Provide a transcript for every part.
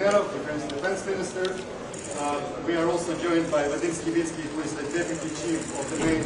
УМЄРОВ, Ukraine's defense minister. We are also joined by Vadim Skibitsky, who is the deputy chief of the main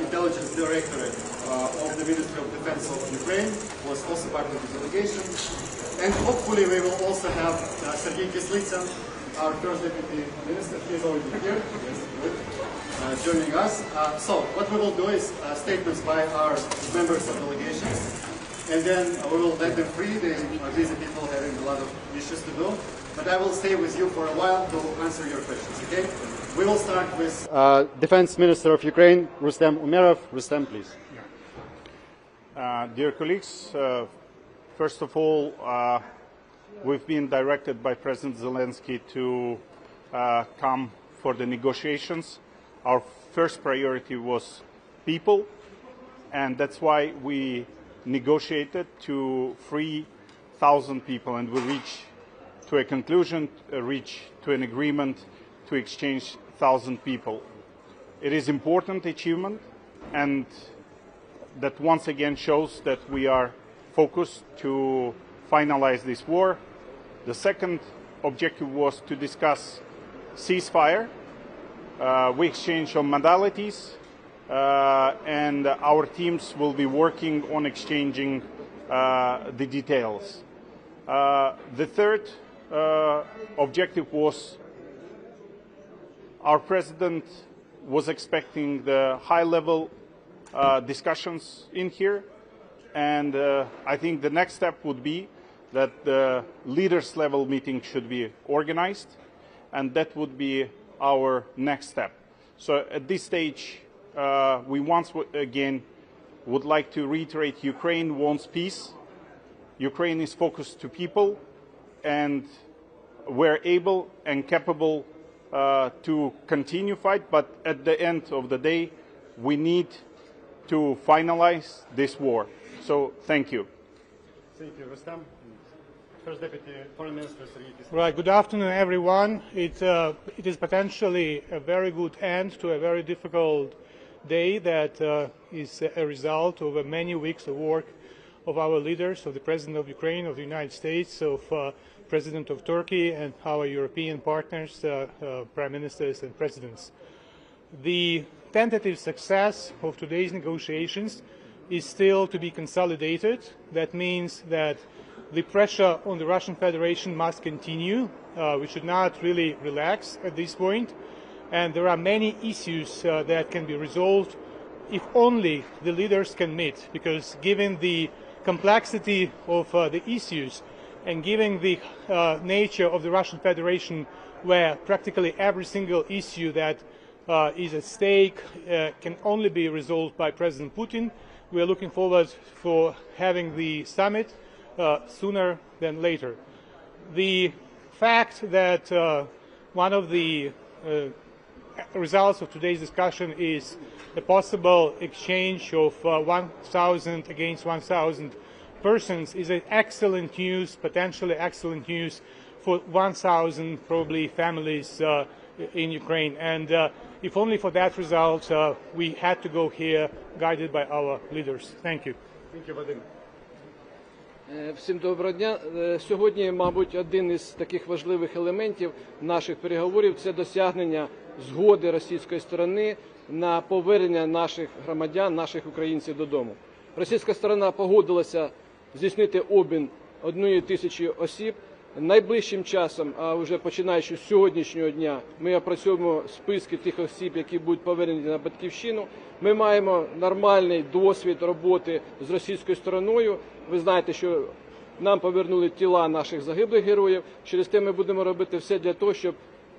intelligence directorate of the Ministry of Defense of Ukraine, was also part of the delegation. And hopefully we will also have Sergei Kislitsyn, our first deputy minister. He is already here. Yes, good. Joining us. So what we will do is statements by our members of delegations, and then we will let them free. They are busy people having a lot of issues to do. But I will stay with you for a while to answer your questions, okay? We will start with Defense Minister of Ukraine, Rustem Umerov. Rustem, please. Dear colleagues, first of all, we've been directed by President Zelensky to come for the negotiations. Our first priority was people, and that's why we negotiated to free 1,000 people, and we reached to a conclusion, reach to an agreement to exchange 1,000 people. It is important achievement, and that once again shows that we are focused to finalize this war. The second objective was to discuss ceasefire. We exchanged on modalities, and our teams will be working on exchanging the details. The third objective was our president was expecting the high-level discussions in here, and I think the next step would be that the leaders level meeting should be organized, and that would be our next step. So at this stage, we once again would like to reiterate Ukraine wants peace. Ukraine is focused to people, and we're able and capable to continue fight, but at the end of the day, we need to finalize this war. So thank you. Thank you, Rustam. First Deputy Foreign Minister Sergei Kislitsyn. Right. Good afternoon, everyone. It is potentially a very good end to a very difficult day that is a result of many weeks of work of our leaders, of the President of Ukraine, of the United States, of President of Turkey, and our European partners, Prime Ministers and Presidents. The tentative success of today's negotiations is still to be consolidated. That means that the pressure on the Russian Federation must continue. We should not really relax at this point. And there are many issues that can be resolved if only the leaders can meet, because given the complexity of the issues and given the nature of the Russian Federation, where practically every single issue that is at stake can only be resolved by President Putin, we are looking forward for having the summit sooner than later. The fact that one of the results of today's discussion is a possible exchange of 1,000 against 1,000 persons is an excellent news, potentially excellent news for 1,000 probably families in Ukraine. And if only for that result, we had to go here guided by our leaders. Thank you. Thank you, Vadim. Всім доброго дня. Сьогодні, мабуть, один із таких важливих елементів наших переговорів – це досягнення згоди російської сторони на повернення наших громадян, наших українців додому. Російська сторона погодилася здійснити обмін 1,000 осіб. Найближчим часом, а вже починаючи з сьогоднішнього дня, ми опрацьовуємо списки тих осіб, які будуть повернені на батьківщину. Ми маємо нормальний досвід роботи з російською стороною. Ви знаєте, що нам повернули тіла наших загиблих героїв. Через те ми будемо робити все для того, щоб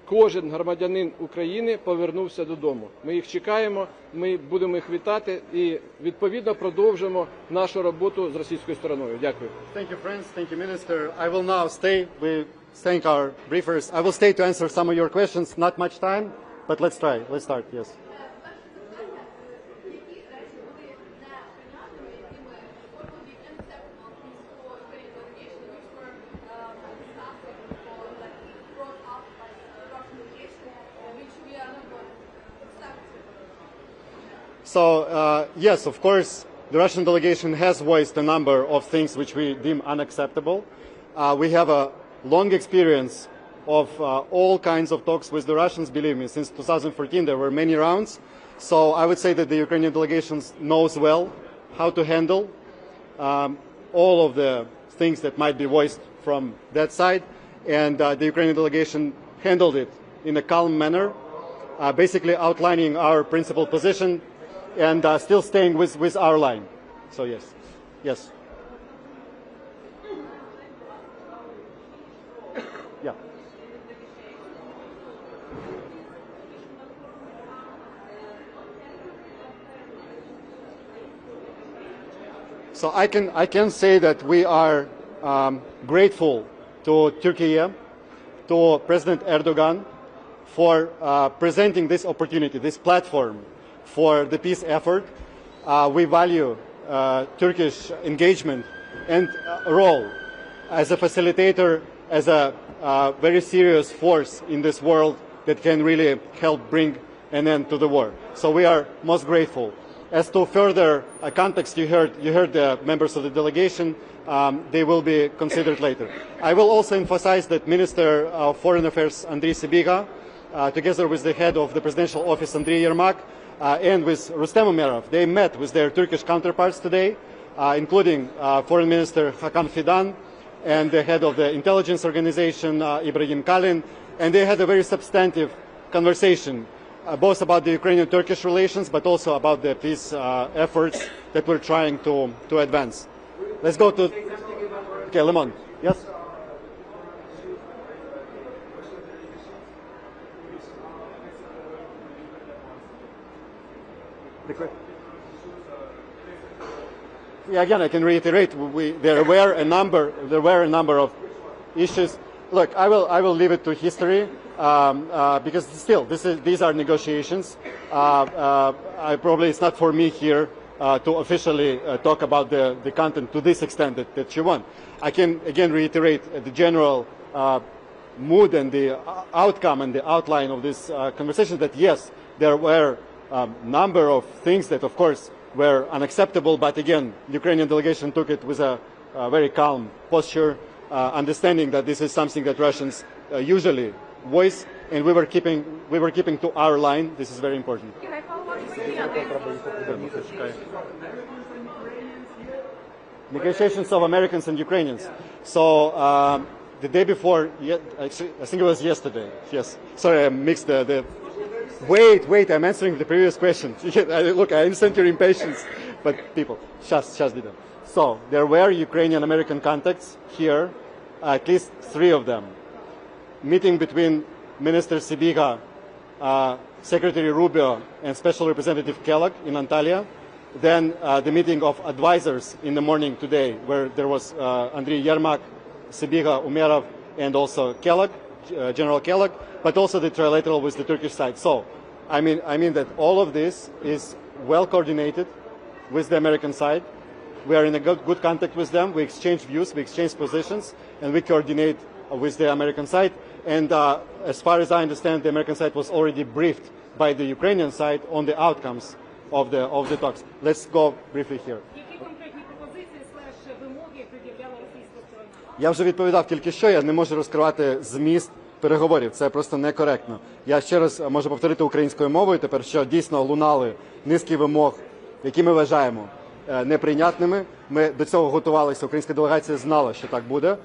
кожен громадянин України повернувся додому. Ми їх чекаємо, ми будемо їх вітати і, відповідно, продовжимо нашу роботу з російською стороною. Дякую. Thank you, friends. Thank you, Minister. I will now stay. We thank our briefers. I will stay to answer some of your questions. Not much time, but let's try. Let's start. Yes. So, yes, of course, the Russian delegation has voiced a number of things which we deem unacceptable. We have a long experience of all kinds of talks with the Russians. Believe me, since 2014 there were many rounds. So I would say that the Ukrainian delegation knows well how to handle all of the things that might be voiced from that side. And the Ukrainian delegation handled it in a calm manner, basically outlining our principled position and still staying with our line. So yes, yes. Yeah. So I can say that we are grateful to Turkey, to President Erdogan, for presenting this opportunity, this platform for the peace effort. We value Turkish engagement and role as a facilitator, as a very serious force in this world that can really help bring an end to the war. So we are most grateful. As to further context, you heard the members of the delegation. They will be considered later. I will also emphasize that Minister of Foreign Affairs Andriy Sybiga, together with the head of the presidential office Andriy Yermak, and with Rustem Umerov, they met with their Turkish counterparts today, including Foreign Minister Hakan Fidan and the head of the intelligence organization Ibrahim Kalin, and they had a very substantive conversation both about the Ukrainian-Turkish relations, but also about the peace efforts that we're trying to advance. Let's go to... Okay, Lemon. Yes? Yeah, again, I can reiterate. There were a number of issues. Look, I will leave it to history because still, these are negotiations. Probably it's not for me here to officially talk about the content to this extent that you want. I can again reiterate the general mood and the outcome and the outline of this conversation. That yes, there were a number of things that, of course, were unacceptable. But again, the Ukrainian delegation took it with a very calm posture, understanding that this is something that Russians usually voice, and we were keeping to our line. This is very important. Negotiations of Americans and Ukrainians. So the day before, actually, I think it was yesterday. Yes. Sorry, I mixed the. Wait, I'm answering the previous question. Look, I understand your impatience, but people, just didn't. So there were Ukrainian-American contacts here, at least 3 of them. Meeting between Minister Sybiga, Secretary Rubio, and Special Representative Kellogg in Antalya. Then the meeting of advisors in the morning today, where there was Andriy Yermak, Sybiga, Umerov, and also Kellogg, General Kellogg, but also the trilateral with the Turkish side. So, I mean that all of this is well coordinated with the American side. We are in a good contact with them. We exchange views, we exchange positions, and we coordinate with the American side. And as far as I understand, the American side was already briefed by the Ukrainian side on the outcomes of the talks. Let's go briefly here. Я вже відповідав тільки що, я не можу розкривати зміст переговорів, це просто некоректно. Я ще раз можу повторити українською мовою тепер, що дійсно лунали низки вимог, які ми вважаємо неприйнятними. Ми до цього готувалися, українська делегація знала, що так буде,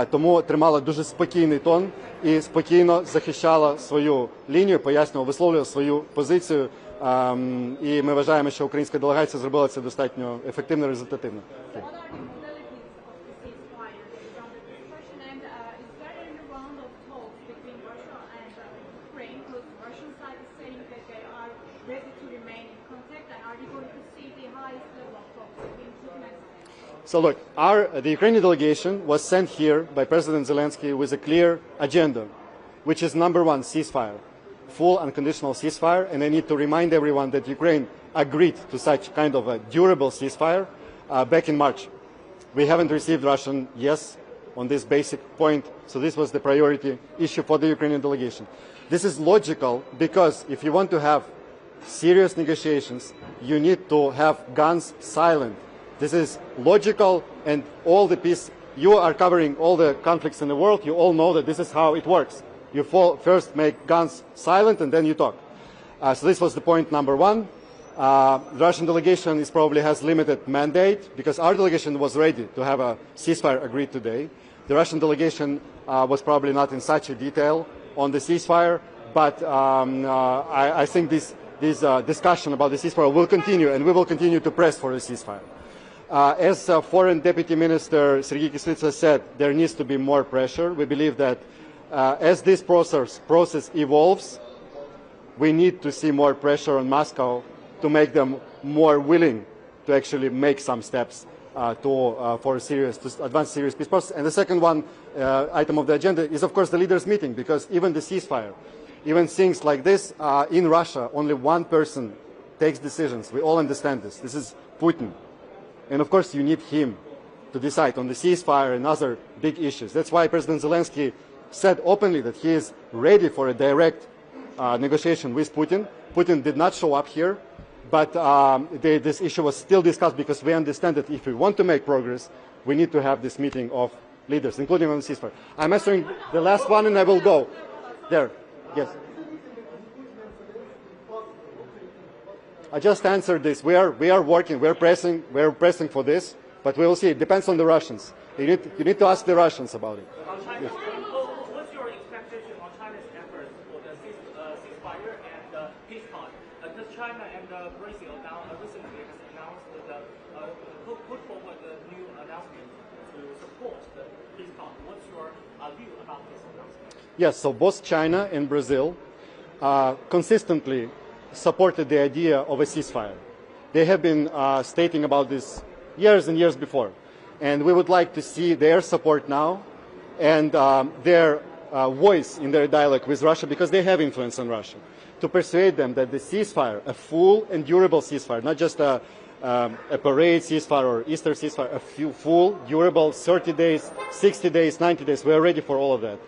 тому тримала дуже спокійний тон і спокійно захищала свою лінію, пояснювала, висловлювала свою позицію. І ми вважаємо, що українська делегація зробила це достатньо ефективно і результативно. So look, the Ukrainian delegation was sent here by President Zelensky with a clear agenda, which is number 1, ceasefire, full unconditional ceasefire. And I need to remind everyone that Ukraine agreed to such kind of a durable ceasefire back in March. We haven't received Russian yes on this basic point, so this was the priority issue for the Ukrainian delegation. This is logical because if you want to have serious negotiations, you need to have guns silent. This is logical, and all the peace you are covering all the conflicts in the world. You all know that this is how it works. You first make guns silent and then you talk. So this was the point number one. The Russian delegation probably has limited mandate because our delegation was ready to have a ceasefire agreed today. The Russian delegation was probably not in such a detail on the ceasefire, but I think this discussion about the ceasefire will continue, and we will continue to press for the ceasefire. As Foreign Deputy Minister Sergei Kislitsa said, there needs to be more pressure. We believe that as this process evolves, we need to see more pressure on Moscow to make them more willing to actually make some steps to advance serious peace process. And the second item of the agenda is, of course, the leaders' meeting, because even the ceasefire, even things like this, in Russia, only one person takes decisions. We all understand this. This is Putin. And of course, you need him to decide on the ceasefire and other big issues. That's why President Zelensky said openly that he is ready for a direct negotiation with Putin. Putin did not show up here, but this issue was still discussed because we understand that if we want to make progress, we need to have this meeting of leaders, including on the ceasefire. I'm answering the last one and I will go. There. Yes. I just answered this. We are working, we're pressing for this, but we will see. It depends on the Russians. You need to ask the Russians about it. Yes. What's your expectation on China's efforts for the ceasefire and peace talk? Because China and Brazil now recently has announced put forward a new announcement to support the peace talk. What's your view about this announcement? Yes, so both China and Brazil consistently supported the idea of a ceasefire. They have been stating about this years and years before. And we would like to see their support now and their voice in their dialogue with Russia, because they have influence on Russia, to persuade them that the ceasefire, a full and durable ceasefire, not just a parade ceasefire or Easter ceasefire, a full, durable, 30 days, 60 days, 90 days, we are ready for all of that.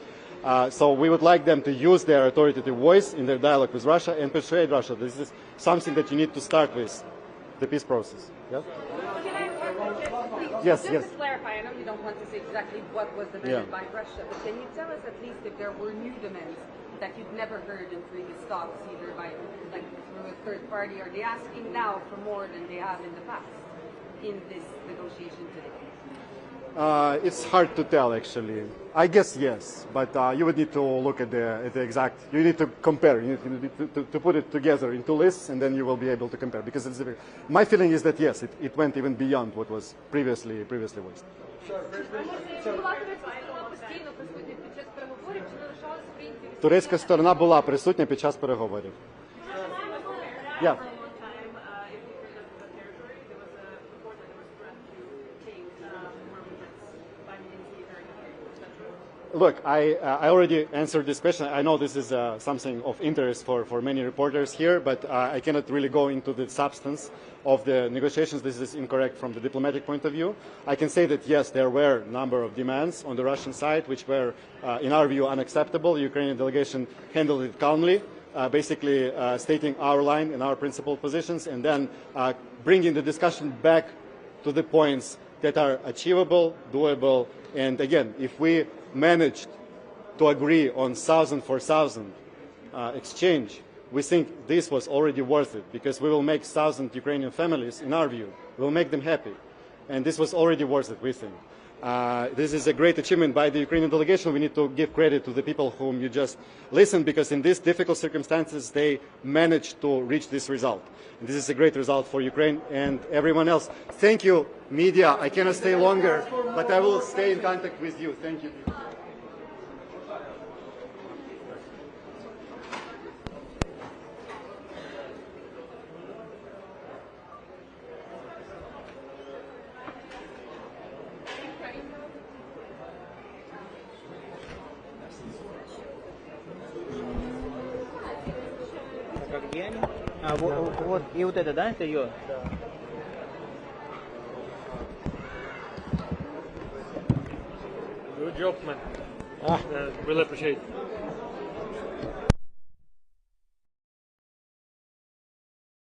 So we would like them to use their authoritative voice in their dialogue with Russia and persuade Russia this is something that you need to start with, the peace process. Yeah? Yes, just yes. to clarify, I know you don't want to say exactly what was demanded by Russia, but can you tell us at least if there were new demands that you've never heard in previous talks, either by through a third party? Are they asking now for more than they have in the past in this negotiation today? It's hard to tell, actually. I guess yes, but you would need to look at the exact. You need to compare. You need to put it together into lists, and then you will be able to compare. Because my feeling is that yes, it went even beyond what was previously voiced. Турецька сторона була присутня під час переговорів. Yeah. Look, I already answered this question. I know this is something of interest for many reporters here, but I cannot really go into the substance of the negotiations. This is incorrect from the diplomatic point of view. I can say that, yes, there were a number of demands on the Russian side, which were, in our view, unacceptable. The Ukrainian delegation handled it calmly, basically stating our line and our principled positions, and then bringing the discussion back to the points that are achievable, doable, and again, if we managed to agree on 1,000 for 1,000 exchange, we think this was already worth it, because we will make 1,000 Ukrainian families, in our view, we will make them happy. And this was already worth it, we think. This is a great achievement by the Ukrainian delegation. We need to give credit to the people whom you just listened, because in these difficult circumstances, they managed to reach this result. And this is a great result for Ukraine and everyone else. Thank you, media. I cannot stay longer, but I will stay in contact with you. Thank you. Вот, и вот это, да, это ее? Good job, man. Really appreciate it.